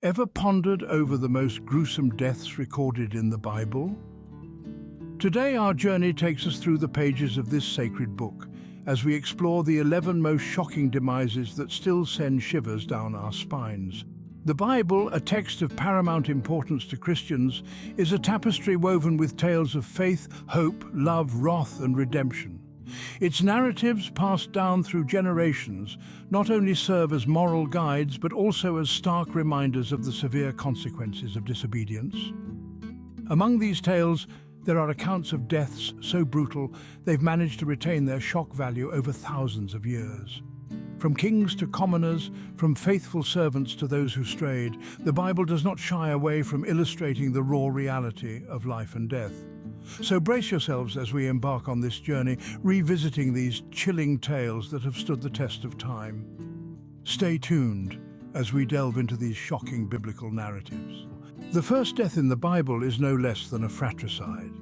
Ever pondered over the most gruesome deaths recorded in the Bible? Today our journey takes us through the pages of this sacred book as we explore the 11 most shocking demises that still send shivers down our spines. The Bible, a text of paramount importance to Christians, is a tapestry woven with tales of faith, hope, love, wrath, and redemption. Its narratives, passed down through generations, not only serve as moral guides but also as stark reminders of the severe consequences of disobedience. Among these tales, there are accounts of deaths so brutal they've managed to retain their shock value over thousands of years. From kings to commoners, from faithful servants to those who strayed, the Bible does not shy away from illustrating the raw reality of life and death. So brace yourselves as we embark on this journey, revisiting these chilling tales that have stood the test of time. Stay tuned as we delve into these shocking biblical narratives. The first death in the Bible is no less than a fratricide.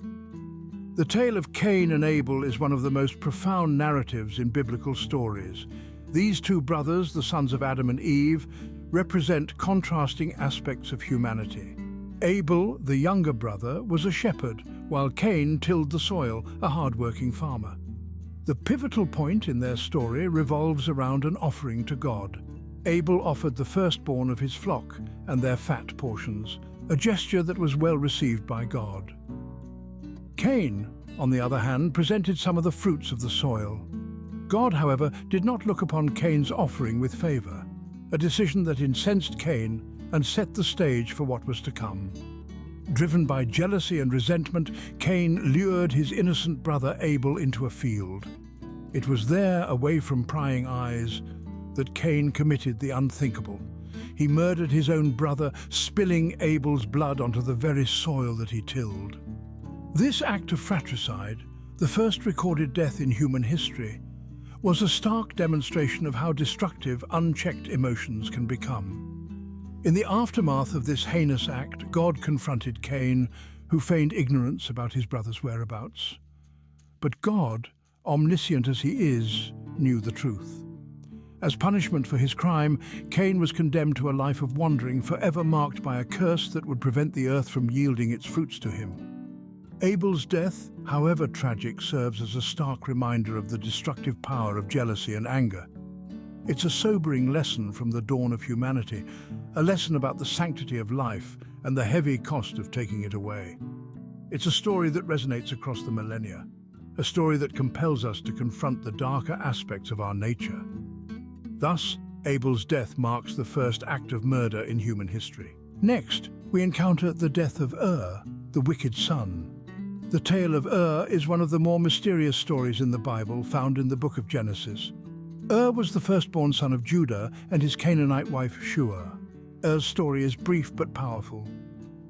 The tale of Cain and Abel is one of the most profound narratives in biblical stories. These two brothers, the sons of Adam and Eve, represent contrasting aspects of humanity. Abel, the younger brother, was a shepherd, while Cain tilled the soil, a hard-working farmer. The pivotal point in their story revolves around an offering to God. Abel offered the firstborn of his flock and their fat portions, a gesture that was well received by God. Cain, on the other hand, presented some of the fruits of the soil. God, however, did not look upon Cain's offering with favor, a decision that incensed Cain and set the stage for what was to come. Driven by jealousy and resentment, Cain lured his innocent brother Abel into a field. It was there, away from prying eyes, that Cain committed the unthinkable. He murdered his own brother, spilling Abel's blood onto the very soil that he tilled. This act of fratricide, the first recorded death in human history, was a stark demonstration of how destructive unchecked emotions can become. In the aftermath of this heinous act, God confronted Cain, who feigned ignorance about his brother's whereabouts. But God, omniscient as he is, knew the truth. As punishment for his crime, Cain was condemned to a life of wandering, forever marked by a curse that would prevent the earth from yielding its fruits to him. Abel's death, however tragic, serves as a stark reminder of the destructive power of jealousy and anger. It's a sobering lesson from the dawn of humanity, a lesson about the sanctity of life and the heavy cost of taking it away. It's a story that resonates across the millennia, a story that compels us to confront the darker aspects of our nature. Thus, Abel's death marks the first act of murder in human history. Next, we encounter the death of the wicked son. The tale of is one of the more mysterious stories in the Bible, found in the book of Genesis. Was the firstborn son of Judah and his Canaanite wife Shua. Story is brief but powerful.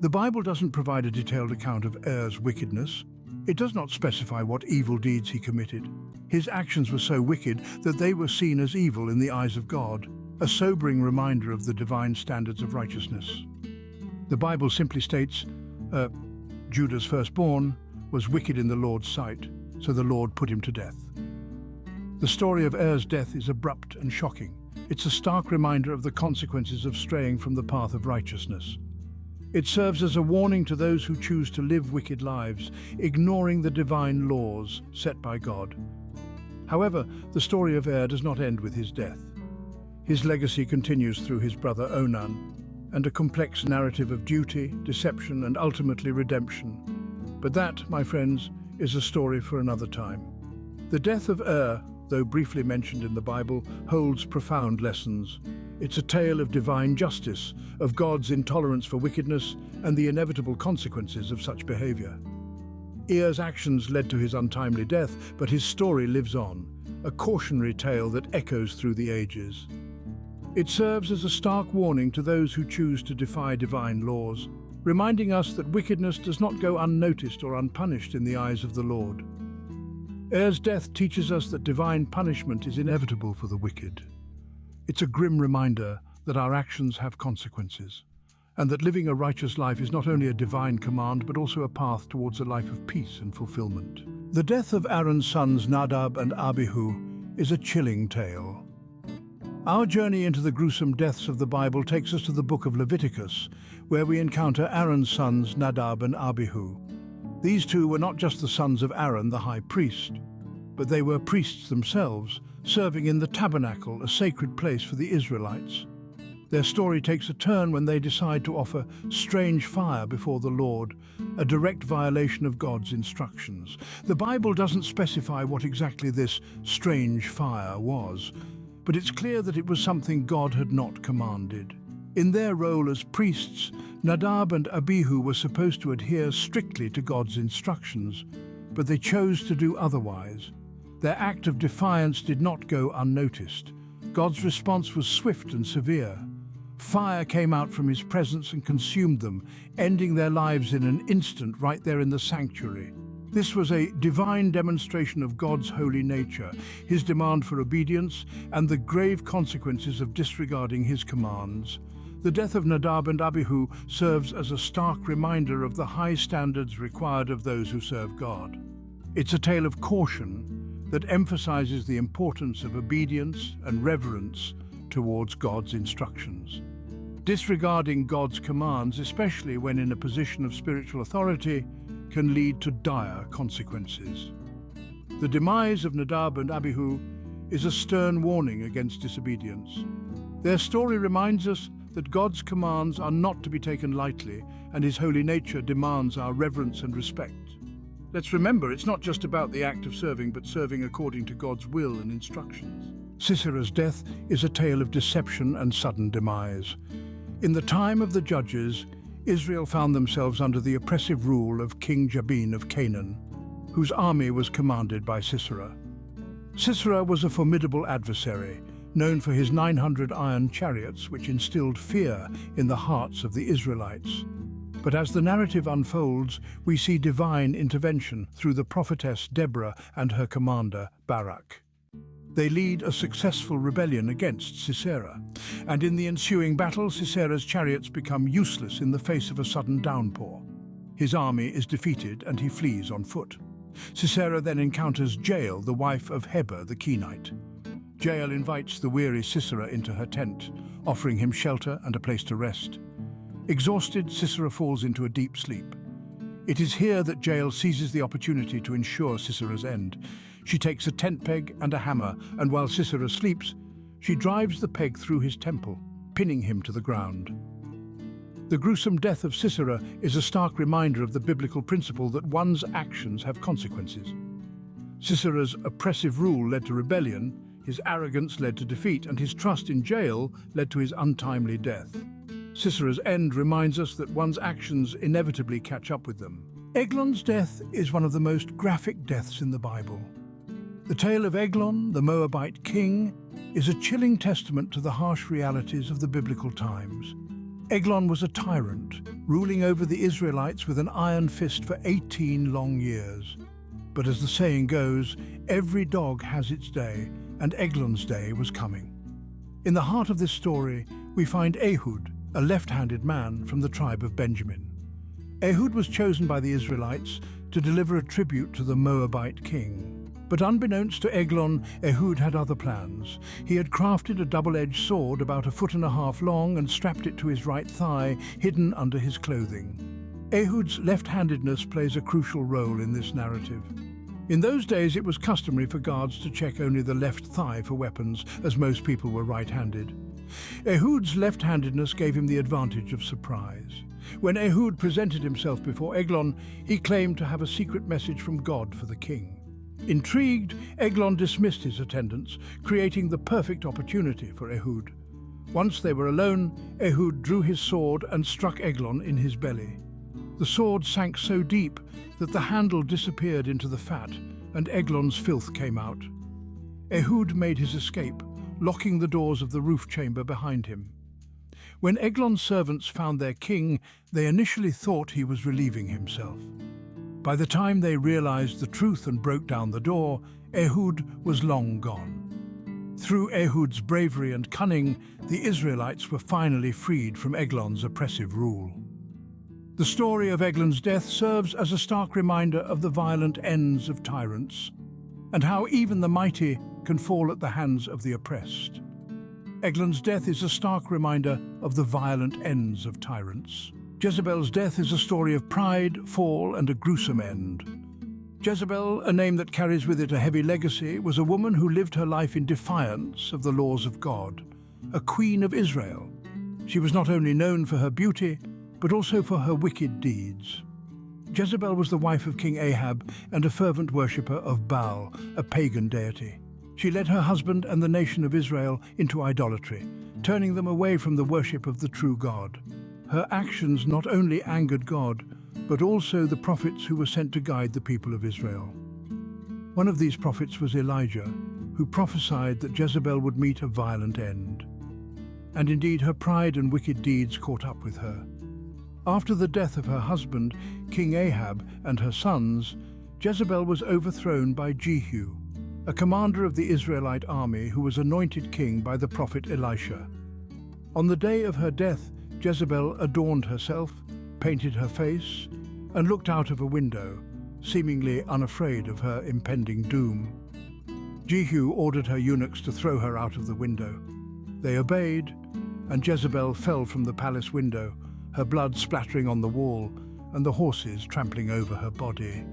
The Bible doesn't provide a detailed account of wickedness. It does not specify what evil deeds he committed. His actions were so wicked that they were seen as evil in the eyes of God, a sobering reminder of the divine standards of righteousness. The Bible simply states, Judah's firstborn was wicked in the Lord's sight, so the Lord put him to death. The story of death is abrupt and shocking. It's a stark reminder of the consequences of straying from the path of righteousness. It serves as a warning to those who choose to live wicked lives, ignoring the divine laws set by God. However, the story of does not end with his death. His legacy continues through his brother Onan, and a complex narrative of duty, deception, and ultimately redemption. But that, my friends, is a story for another time. The death of though briefly mentioned in the Bible, holds profound lessons. It's a tale of divine justice, of God's intolerance for wickedness, and the inevitable consequences of such behavior. Actions led to his untimely death, but his story lives on, a cautionary tale that echoes through the ages. It serves as a stark warning to those who choose to defy divine laws, reminding us that wickedness does not go unnoticed or unpunished in the eyes of the Lord. Death teaches us that divine punishment is inevitable for the wicked. It's a grim reminder that our actions have consequences, and that living a righteous life is not only a divine command but also a path towards a life of peace and fulfillment. The death of Aaron's sons Nadab and Abihu is a chilling tale. Our journey into the gruesome deaths of the Bible takes us to the book of Leviticus, where we encounter Aaron's sons Nadab and Abihu. These two were not just the sons of Aaron, the high priest, but they were priests themselves, serving in the tabernacle, a sacred place for the Israelites. Their story takes a turn when they decide to offer strange fire before the Lord, a direct violation of God's instructions. The Bible doesn't specify what exactly this strange fire was, but it's clear that it was something God had not commanded. In their role as priests, Nadab and Abihu were supposed to adhere strictly to God's instructions, but they chose to do otherwise. Their act of defiance did not go unnoticed. God's response was swift and severe. Fire came out from his presence and consumed them, ending their lives in an instant right there in the sanctuary. This was a divine demonstration of God's holy nature, his demand for obedience, and the grave consequences of disregarding his commands. The death of Nadab and Abihu serves as a stark reminder of the high standards required of those who serve God. It's a tale of caution that emphasizes the importance of obedience and reverence towards God's instructions. Disregarding God's commands, especially when in a position of spiritual authority, can lead to dire consequences. The demise of Nadab and Abihu is a stern warning against disobedience. Their story reminds us that God's commands are not to be taken lightly, and his holy nature demands our reverence and respect. Let's remember, it's not just about the act of serving, but serving according to God's will and instructions. Sisera's death is a tale of deception and sudden demise. In the time of the Judges, Israel found themselves under the oppressive rule of King Jabin of Canaan, whose army was commanded by Sisera. Sisera was a formidable adversary, known for his 900 iron chariots, which instilled fear in the hearts of the Israelites. But as the narrative unfolds, we see divine intervention through the prophetess Deborah and her commander, Barak. They lead a successful rebellion against Sisera, and in the ensuing battle, Sisera's chariots become useless in the face of a sudden downpour. His army is defeated and he flees on foot. Sisera then encounters Jael, the wife of Heber the Kenite. Jael invites the weary Sisera into her tent, offering him shelter and a place to rest. Exhausted, Sisera falls into a deep sleep. It is here that Jael seizes the opportunity to ensure Sisera's end. She takes a tent peg and a hammer, and while Sisera sleeps, she drives the peg through his temple, pinning him to the ground. The gruesome death of Sisera is a stark reminder of the biblical principle that one's actions have consequences. Sisera's oppressive rule led to rebellion, his arrogance led to defeat, and his trust in Jael led to his untimely death. Sisera's end reminds us that one's actions inevitably catch up with them. Eglon's death is one of the most graphic deaths in the Bible. The tale of Eglon, the Moabite king, is a chilling testament to the harsh realities of the biblical times. Eglon was a tyrant, ruling over the Israelites with an iron fist for 18 long years. But as the saying goes, every dog has its day, and Eglon's day was coming. In the heart of this story, we find Ehud, a left-handed man from the tribe of Benjamin. Ehud was chosen by the Israelites to deliver a tribute to the Moabite king. But unbeknownst to Eglon, Ehud had other plans. He had crafted a double-edged sword about 1.5 feet long and strapped it to his right thigh, hidden under his clothing. Ehud's left-handedness plays a crucial role in this narrative. In those days, it was customary for guards to check only the left thigh for weapons, as most people were right-handed. Ehud's left-handedness gave him the advantage of surprise. When Ehud presented himself before Eglon, he claimed to have a secret message from God for the king. Intrigued, Eglon dismissed his attendants, creating the perfect opportunity for Ehud. Once they were alone, Ehud drew his sword and struck Eglon in his belly. The sword sank so deep that the handle disappeared into the fat, and Eglon's filth came out. Ehud made his escape, locking the doors of the roof chamber behind him. When Eglon's servants found their king, they initially thought he was relieving himself. By the time they realized the truth and broke down the door, Ehud was long gone. Through Ehud's bravery and cunning, the Israelites were finally freed from Eglon's oppressive rule. The story of Eglon's death serves as a stark reminder of the violent ends of tyrants, and how even the mighty can fall at the hands of the oppressed. Eglon's death is a stark reminder of the violent ends of tyrants. Jezebel's death is a story of pride, fall, and a gruesome end. Jezebel, a name that carries with it a heavy legacy, was a woman who lived her life in defiance of the laws of God, a queen of Israel. She was not only known for her beauty, but also for her wicked deeds. Jezebel was the wife of King Ahab and a fervent worshipper of Baal, a pagan deity. She led her husband and the nation of Israel into idolatry, turning them away from the worship of the true God. Her actions not only angered God, but also the prophets who were sent to guide the people of Israel. One of these prophets was Elijah, who prophesied that Jezebel would meet a violent end. And indeed, her pride and wicked deeds caught up with her. After the death of her husband, King Ahab, and her sons, Jezebel was overthrown by Jehu, a commander of the Israelite army who was anointed king by the prophet Elisha. On the day of her death, Jezebel adorned herself, painted her face, and looked out of a window, seemingly unafraid of her impending doom. Jehu ordered her eunuchs to throw her out of the window. They obeyed, and Jezebel fell from the palace window, her blood splattering on the wall and the horses trampling over her body.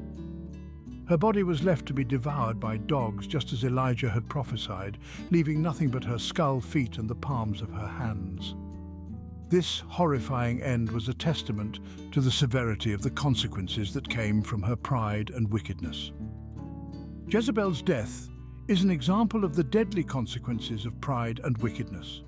Her body was left to be devoured by dogs, just as Elijah had prophesied, leaving nothing but her skull, feet, and the palms of her hands. This horrifying end was a testament to the severity of the consequences that came from her pride and wickedness. Jezebel's death is an example of the deadly consequences of pride and wickedness.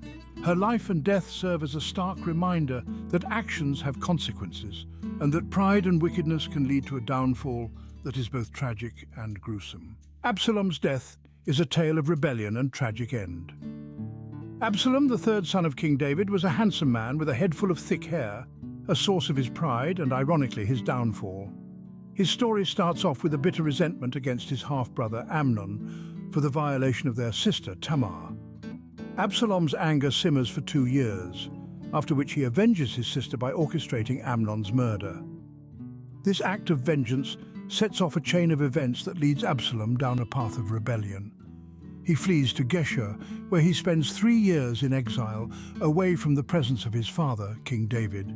Her life and death serve as a stark reminder that actions have consequences, and that pride and wickedness can lead to a downfall that is both tragic and gruesome. Absalom's death is a tale of rebellion and tragic end. Absalom, the third son of King David, was a handsome man with a head full of thick hair, a source of his pride and, ironically, his downfall. His story starts off with a bitter resentment against his half-brother Amnon for the violation of their sister Tamar. Absalom's anger simmers for 2 years, after which he avenges his sister by orchestrating Amnon's murder. This act of vengeance sets off a chain of events that leads Absalom down a path of rebellion. He flees to Geshur, where he spends 3 years in exile, away from the presence of his father, King David.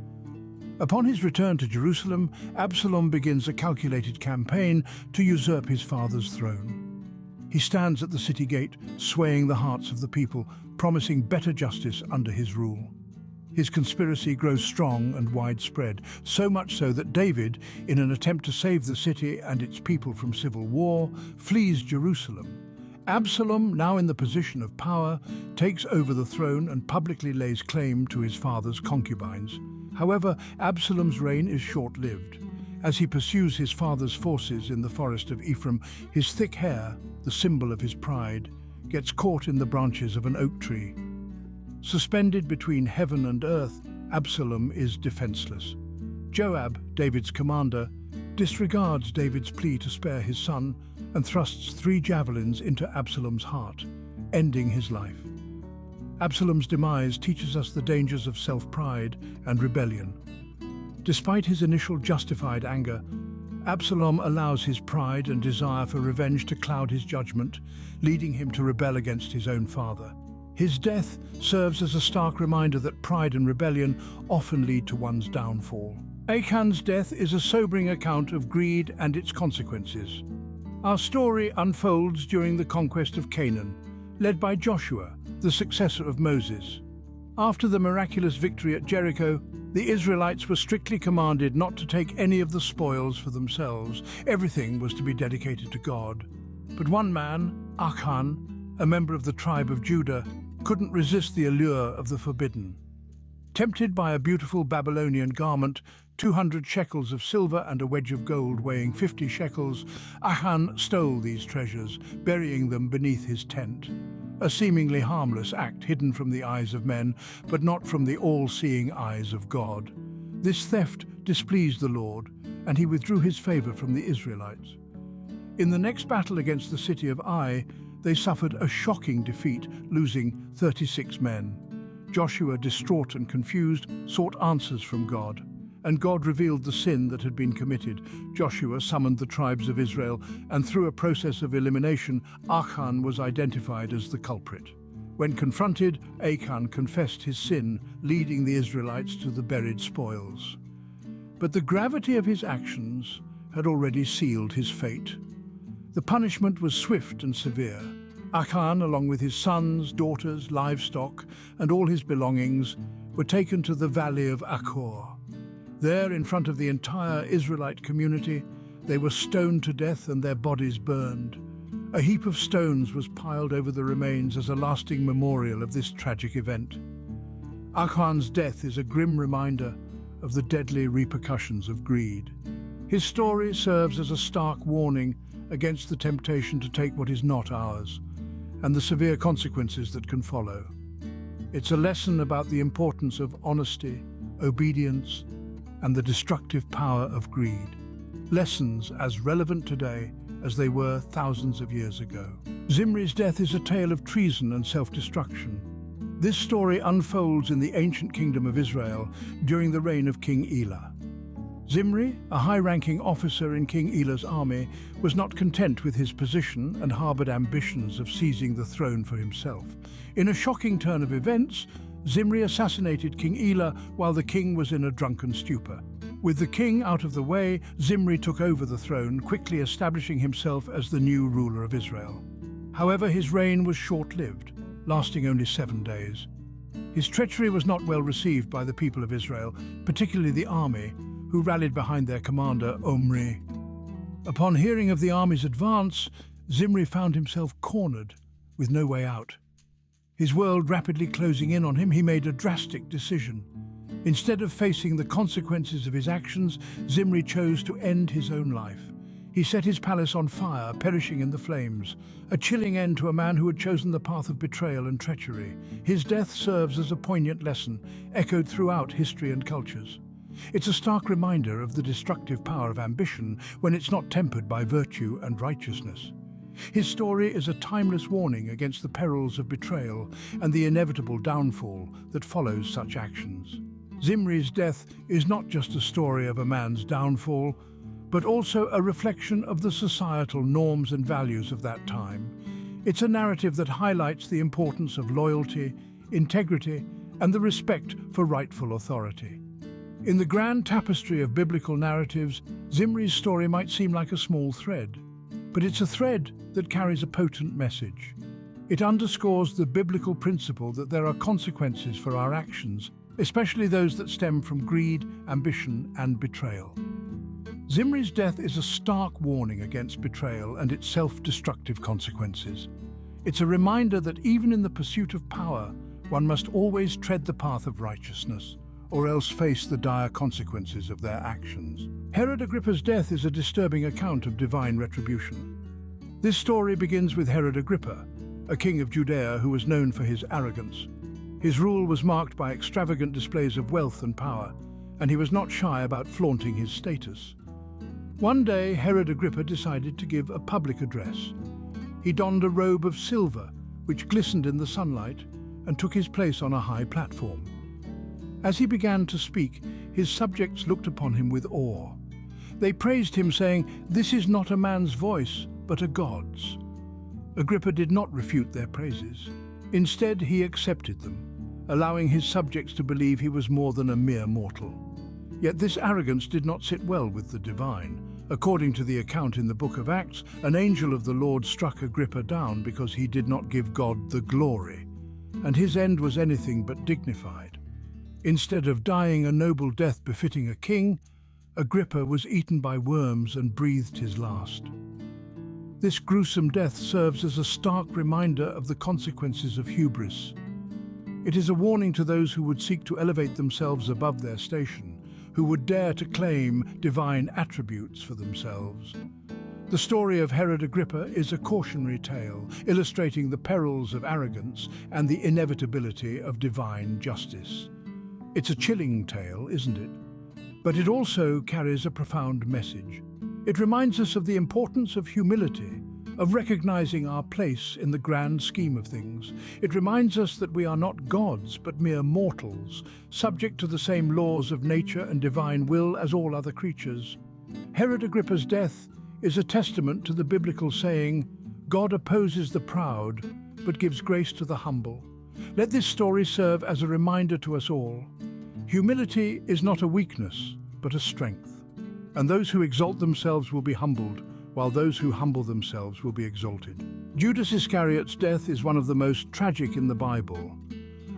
Upon his return to Jerusalem, Absalom begins a calculated campaign to usurp his father's throne. He stands at the city gate, swaying the hearts of the people, promising better justice under his rule. His conspiracy grows strong and widespread, so much so that David, in an attempt to save the city and its people from civil war, flees Jerusalem. Absalom, now in the position of power, takes over the throne and publicly lays claim to his father's concubines. However, Absalom's reign is short-lived. As he pursues his father's forces in the forest of Ephraim, his thick hair, the symbol of his pride, gets caught in the branches of an oak tree. Suspended between heaven and earth, Absalom is defenseless. Joab, David's commander, disregards David's plea to spare his son and thrusts 3 javelins into Absalom's heart, ending his life. Absalom's demise teaches us the dangers of self-pride and rebellion. Despite his initial justified anger, Absalom allows his pride and desire for revenge to cloud his judgment, leading him to rebel against his own father. His death serves as a stark reminder that pride and rebellion often lead to one's downfall. Achan's death is a sobering account of greed and its consequences. Our story unfolds during the conquest of Canaan, led by Joshua, the successor of Moses. After the miraculous victory at Jericho, the Israelites were strictly commanded not to take any of the spoils for themselves. Everything was to be dedicated to God. But one man, Achan, a member of the tribe of Judah, couldn't resist the allure of the forbidden. Tempted by a beautiful Babylonian garment, 200 shekels of silver and a wedge of gold weighing 50 shekels, Achan stole these treasures, burying them beneath his tent. A seemingly harmless act hidden from the eyes of men, but not from the all-seeing eyes of God. This theft displeased the Lord, and he withdrew his favor from the Israelites. In the next battle against the city of Ai, they suffered a shocking defeat, losing 36 men. Joshua, distraught and confused, sought answers from God, and God revealed the sin that had been committed. Joshua summoned the tribes of Israel, and through a process of elimination, Achan was identified as the culprit. When confronted, Achan confessed his sin, leading the Israelites to the buried spoils. But the gravity of his actions had already sealed his fate. The punishment was swift and severe. Achan, along with his sons, daughters, livestock, and all his belongings, were taken to the valley of Achor. There, in front of the entire Israelite community, they were stoned to death and their bodies burned. A heap of stones was piled over the remains as a lasting memorial of this tragic event. Achan's death is a grim reminder of the deadly repercussions of greed. His story serves as a stark warning against the temptation to take what is not ours, and the severe consequences that can follow. It's a lesson about the importance of honesty, obedience, and the destructive power of greed. Lessons as relevant today as they were thousands of years ago. Zimri's death is a tale of treason and self-destruction. This story unfolds in the ancient kingdom of Israel during the reign of King Elah. Zimri, a high-ranking officer in King Elah's army, was not content with his position and harbored ambitions of seizing the throne for himself. In a shocking turn of events, Zimri assassinated King Elah while the king was in a drunken stupor. With the king out of the way, Zimri took over the throne, quickly establishing himself as the new ruler of Israel. However, his reign was short-lived, lasting only 7 days. His treachery was not well received by the people of Israel, particularly the army, who rallied behind their commander, Omri. Upon hearing of the army's advance, Zimri found himself cornered, with no way out. His world rapidly closing in on him, he made a drastic decision. Instead of facing the consequences of his actions, Zimri chose to end his own life. He set his palace on fire, perishing in the flames, a chilling end to a man who had chosen the path of betrayal and treachery. His death serves as a poignant lesson, echoed throughout history and cultures. It's a stark reminder of the destructive power of ambition when it's not tempered by virtue and righteousness. His story is a timeless warning against the perils of betrayal and the inevitable downfall that follows such actions. Zimri's death is not just a story of a man's downfall, but also a reflection of the societal norms and values of that time. It's a narrative that highlights the importance of loyalty, integrity, and the respect for rightful authority. In the grand tapestry of biblical narratives, Zimri's story might seem like a small thread, but it's a thread that carries a potent message. It underscores the biblical principle that there are consequences for our actions, especially those that stem from greed, ambition, and betrayal. Zimri's death is a stark warning against betrayal and its self-destructive consequences. It's a reminder that even in the pursuit of power, one must always tread the path of righteousness, or else face the dire consequences of their actions. Herod Agrippa's death is a disturbing account of divine retribution. This story begins with Herod Agrippa, a king of Judea who was known for his arrogance. His rule was marked by extravagant displays of wealth and power, and he was not shy about flaunting his status. One day, Herod Agrippa decided to give a public address. He donned a robe of silver, which glistened in the sunlight, and took his place on a high platform. As he began to speak, his subjects looked upon him with awe. They praised him, saying, "This is not a man's voice, but a God's." Agrippa did not refute their praises. Instead, he accepted them, allowing his subjects to believe he was more than a mere mortal. Yet this arrogance did not sit well with the divine. According to the account in the book of Acts, an angel of the Lord struck Agrippa down because he did not give God the glory, and his end was anything but dignified. Instead of dying a noble death befitting a king, Agrippa was eaten by worms and breathed his last. This gruesome death serves as a stark reminder of the consequences of hubris. It is a warning to those who would seek to elevate themselves above their station, who would dare to claim divine attributes for themselves. The story of Herod Agrippa is a cautionary tale, illustrating the perils of arrogance and the inevitability of divine justice. It's a chilling tale, isn't it? But it also carries a profound message. It reminds us of the importance of humility, of recognizing our place in the grand scheme of things. It reminds us that we are not gods, but mere mortals, subject to the same laws of nature and divine will as all other creatures. Herod Agrippa's death is a testament to the biblical saying, "God opposes the proud, but gives grace to the humble." Let this story serve as a reminder to us all. Humility is not a weakness, but a strength. And those who exalt themselves will be humbled, while those who humble themselves will be exalted. Judas Iscariot's death is one of the most tragic in the Bible.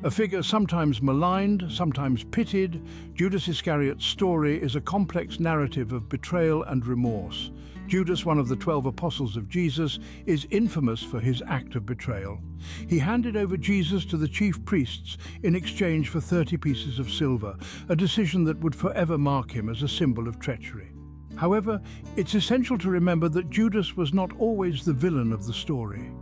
A figure sometimes maligned, sometimes pitied, Judas Iscariot's story is a complex narrative of betrayal and remorse. Judas, one of the 12 apostles of Jesus, is infamous for his act of betrayal. He handed over Jesus to the chief priests in exchange for 30 pieces of silver, a decision that would forever mark him as a symbol of treachery. However, it's essential to remember that Judas was not always the villain of the story.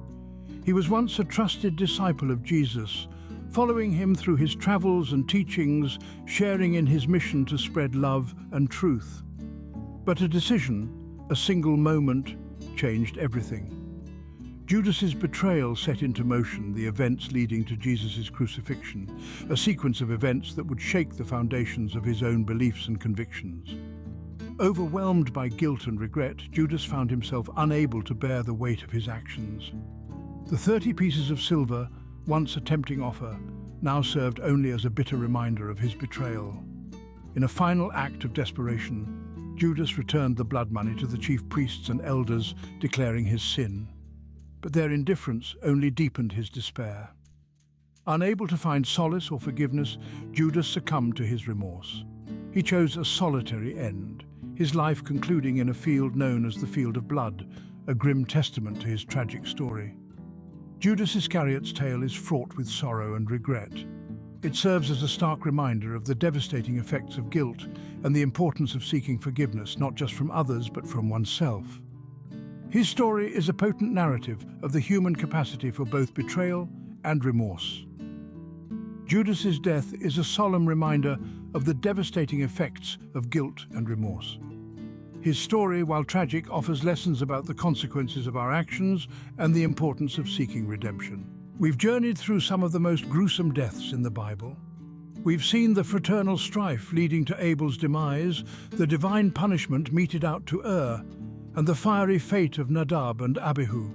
He was once a trusted disciple of Jesus, following him through his travels and teachings, sharing in his mission to spread love and truth. But a decision, a single moment, changed everything. Judas's betrayal set into motion the events leading to Jesus' crucifixion, a sequence of events that would shake the foundations of his own beliefs and convictions. Overwhelmed by guilt and regret, Judas found himself unable to bear the weight of his actions. The 30 pieces of silver, once a tempting offer, now served only as a bitter reminder of his betrayal. In a final act of desperation, Judas returned the blood money to the chief priests and elders, declaring his sin. But their indifference only deepened his despair. Unable to find solace or forgiveness, Judas succumbed to his remorse. He chose a solitary end, his life concluding in a field known as the Field of Blood, a grim testament to his tragic story. Judas Iscariot's tale is fraught with sorrow and regret. It serves as a stark reminder of the devastating effects of guilt and the importance of seeking forgiveness, not just from others, but from oneself. His story is a potent narrative of the human capacity for both betrayal and remorse. Judas's death is a solemn reminder of the devastating effects of guilt and remorse. His story, while tragic, offers lessons about the consequences of our actions and the importance of seeking redemption. We've journeyed through some of the most gruesome deaths in the Bible. We've seen the fraternal strife leading to Abel's demise, the divine punishment meted out to and the fiery fate of Nadab and Abihu.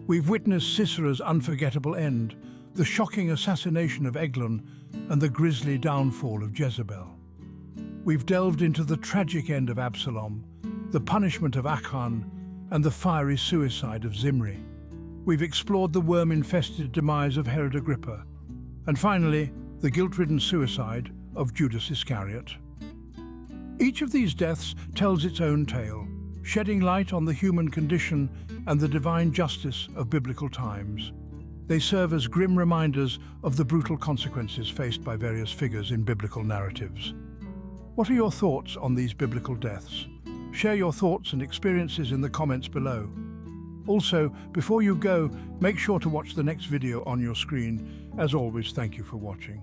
We've witnessed Sisera's unforgettable end, the shocking assassination of Eglon, and the grisly downfall of Jezebel. We've delved into the tragic end of Absalom, the punishment of Achan, and the fiery suicide of Zimri. We've explored the worm-infested demise of Herod Agrippa, and finally, the guilt-ridden suicide of Judas Iscariot. Each of these deaths tells its own tale, shedding light on the human condition and the divine justice of biblical times. They serve as grim reminders of the brutal consequences faced by various figures in biblical narratives. What are your thoughts on these biblical deaths? Share your thoughts and experiences in the comments below. Also, before you go, make sure to watch the next video on your screen. As always, thank you for watching.